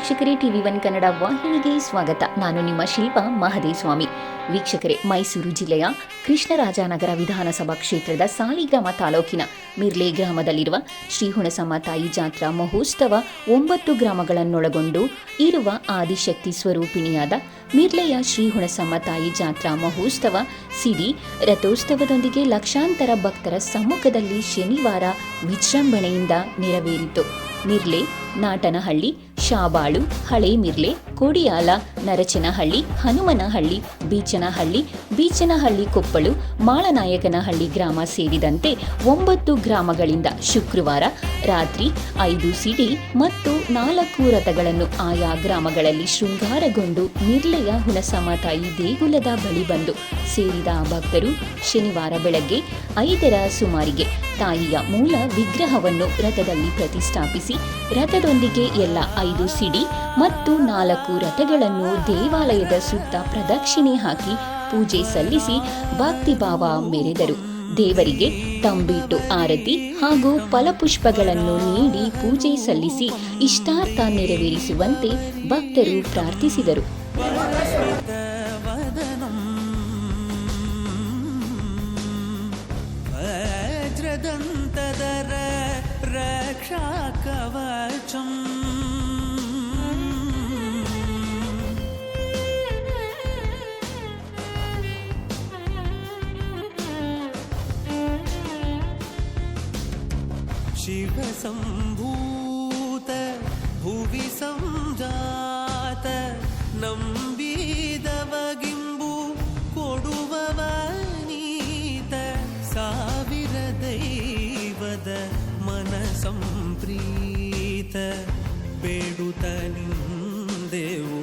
ವೀಕ್ಷಕರೇ, TV1 ಕನ್ನಡ ವಾಹಿನಿಗೆ ಸ್ವಾಗತ. ನಾನು ನಿಮ್ಮ ಶಿಲ್ಪಾ ಮಹದೇಸ್ವಾಮಿ. ವೀಕ್ಷಕರೇ, ಮೈಸೂರು ಜಿಲ್ಲೆಯ ಕೃಷ್ಣರಾಜನಗರ ವಿಧಾನಸಭಾ ಕ್ಷೇತ್ರದ ಸಾಲಿಗ್ರಾಮ ತಾಲೂಕಿನ ಮಿರ್ಲೆ ಗ್ರಾಮದಲ್ಲಿರುವ ಶ್ರೀ ಹುಣಸಮ್ಮ ತಾಯಿ ಜಾತ್ರಾ ಮಹೋತ್ಸವ 9 ಗ್ರಾಮಗಳನ್ನೊಳಗೊಂಡು ಇರುವ ಆದಿಶಕ್ತಿ ಸ್ವರೂಪಿಣಿಯಾದ ಮಿರ್ಲೆಯ ಶ್ರೀ ಹುಣಸಮ್ಮ ತಾಯಿ ಜಾತ್ರಾ ಮಹೋತ್ಸವ ಸಿಡಿ ರಥೋತ್ಸವದೊಂದಿಗೆ ಲಕ್ಷಾಂತರ ಭಕ್ತರ ಸಮ್ಮುಖದಲ್ಲಿ ಶನಿವಾರ ವಿಜೃಂಭಣೆಯಿಂದ ನೆರವೇರಿತು. ಮಿರ್ಲೆ, ನಾಟನಹಳ್ಳಿ, ಶಾಬಾಳು, ಹಳೆ ಮಿರ್ಲೆ, ಕೊಡಿಯಾಲ, ನರಚನಹಳ್ಳಿ, ಹನುಮನಹಳ್ಳಿ, ಬೀಚನಹಳ್ಳಿ ಕೊಪ್ಪಳು, ಮಾಳನಾಯಕನಹಳ್ಳಿ ಗ್ರಾಮ ಸೇರಿದಂತೆ 9 ಗ್ರಾಮಗಳಿಂದ ಶುಕ್ರವಾರ ರಾತ್ರಿ 5 ಸಿಡಿ ಮತ್ತು 4 ರಥಗಳನ್ನು ಆಯಾ ಗ್ರಾಮಗಳಲ್ಲಿ ಶೃಂಗಾರಗೊಂಡು ಮಿರ್ಲೆಯ ಹುಣಸಮ್ಮ ತಾಯಿ ದೇಗುಲದ ಬಳಿ ಬಂದು ಸೇರಿದ ಭಕ್ತರು ಶನಿವಾರ ಬೆಳಗ್ಗೆ 5ರ ಸುಮಾರಿಗೆ ತಾಯಿಯ ಮೂಲ ವಿಗ್ರಹವನ್ನು ರಥದಲ್ಲಿ ಪ್ರತಿಷ್ಠಾಪಿಸಿ ರಥದೊಂದಿಗೆ ಎಲ್ಲ 5 ಸಿಡಿ ಮತ್ತು 4 ರಥಗಳನ್ನು ದೇವಾಲಯದ ಸುತ್ತ ಪ್ರದಕ್ಷಿಣೆ ಹಾಕಿ ಪೂಜೆ ಸಲ್ಲಿಸಿ ಭಕ್ತಿಭಾವ ಮೆರೆದರು. ದೇವರಿಗೆ ತಂಬಿಟ್ಟು ಆರತಿ ಹಾಗೂ ಫಲಪುಷ್ಪಗಳನ್ನು ನೀಡಿ ಪೂಜೆ ಸಲ್ಲಿಸಿ ಇಷ್ಟಾರ್ಥ ನೆರವೇರಿಸುವಂತೆ ಭಕ್ತರು ಪ್ರಾರ್ಥಿಸಿದರು. ಶಿವ ಸಂಭೂತ ಭುವಿ ಸಂಜಾತ ನಂಬಿದವಗಿಂಬು ಕೊಡುವವ ನೀತ ಸಾವಿರ ದೈವದ ಮನ ಸಂಪ್ರೀತ ಬೇಡುತ್ತ ನಿಂದೆವು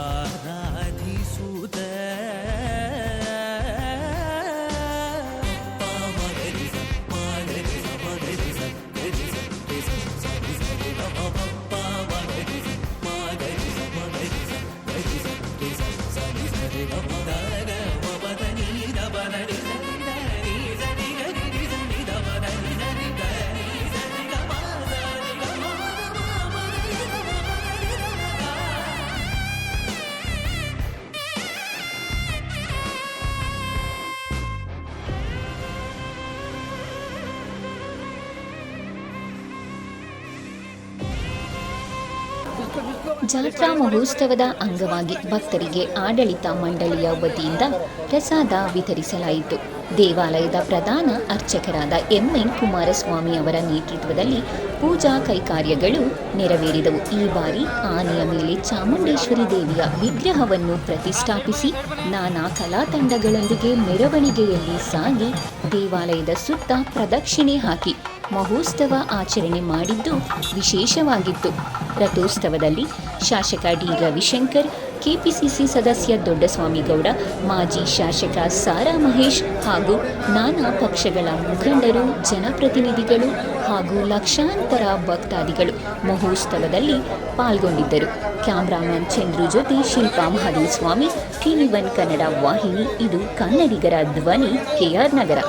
ಆರಾಧಿಸುತ್ತ ಜಾತ್ರಾ ಮಹೋತ್ಸವದ ಅಂಗವಾಗಿ ಭಕ್ತರಿಗೆ ಆಡಳಿತ ಮಂಡಳಿಯ ವತಿಯಿಂದ ಪ್ರಸಾದ ವಿತರಿಸಲಾಯಿತು. ದೇವಾಲಯದ ಪ್ರಧಾನ ಅರ್ಚಕರಾದ MN ಕುಮಾರಸ್ವಾಮಿ ಅವರ ನೇತೃತ್ವದಲ್ಲಿ ಪೂಜಾ ಕೈಕಾರ್ಯಗಳು ನೆರವೇರಿದವು. ಈ ಬಾರಿ ಆನೆಯ ಮೇಲೆ ಚಾಮುಂಡೇಶ್ವರಿ ದೇವಿಯ ವಿಗ್ರಹವನ್ನು ಪ್ರತಿಷ್ಠಾಪಿಸಿ ನಾನಾ ಕಲಾ ತಂಡಗಳೊಂದಿಗೆ ಮೆರವಣಿಗೆಯಲ್ಲಿ ಸಾಗಿ ದೇವಾಲಯದ ಸುತ್ತ ಪ್ರದಕ್ಷಿಣೆ ಹಾಕಿ ಮಹೋತ್ಸವ ಆಚರಣೆ ಮಾಡಿದ್ದು ವಿಶೇಷವಾಗಿತ್ತು. ರಥೋತ್ಸವದಲ್ಲಿ ಶಾಸಕ ಡಿ ರವಿಶಂಕರ್, ಕೆಪಿಸಿಸಿ ಸದಸ್ಯ ದೊಡ್ಡಸ್ವಾಮಿಗೌಡ, ಮಾಜಿ ಶಾಸಕ ಸಾರಾ ಮಹೇಶ್ ಹಾಗೂ ನಾನಾ ಪಕ್ಷಗಳ ಮುಖಂಡರು, ಜನಪ್ರತಿನಿಧಿಗಳು ಹಾಗೂ ಲಕ್ಷಾಂತರ ಭಕ್ತಾದಿಗಳು ಮಹೋತ್ಸವದಲ್ಲಿ ಪಾಲ್ಗೊಂಡಿದ್ದರು. ಕ್ಯಾಮ್ರಾಮನ್ ಚಂದ್ರು ಜೊತೆ ಶಿಲ್ಪಾ ಮಹದೇಸ್ವಾಮಿ, TV1 ಕನ್ನಡ ವಾಹಿನಿ. ಇದು ಕನ್ನಡಿಗರ ಧ್ವನಿ, KR ನಗರ.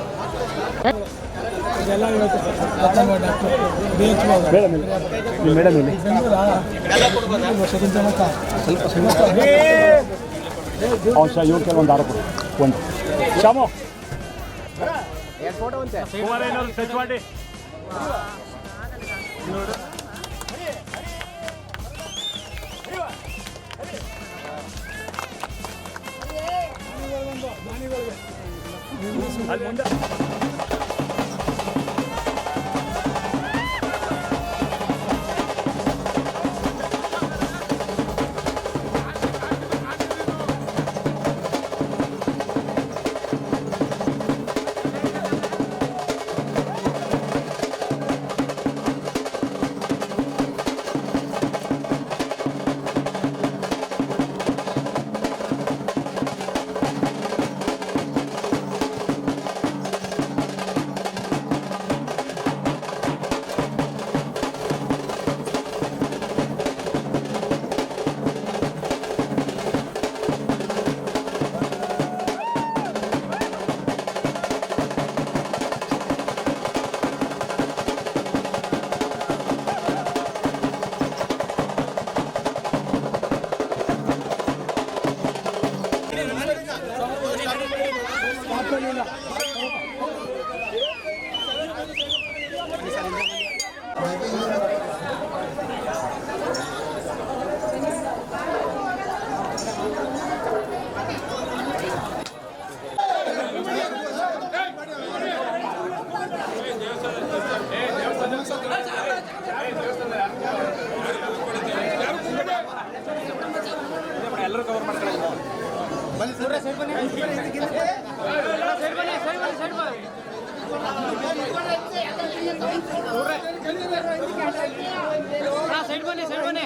ಎಲ್ಲರೂ ಕವರ್ ಮಾಡ್ಕೊಳ್ಳಿ. ಸೈಡ್ ಬನ್ನಿ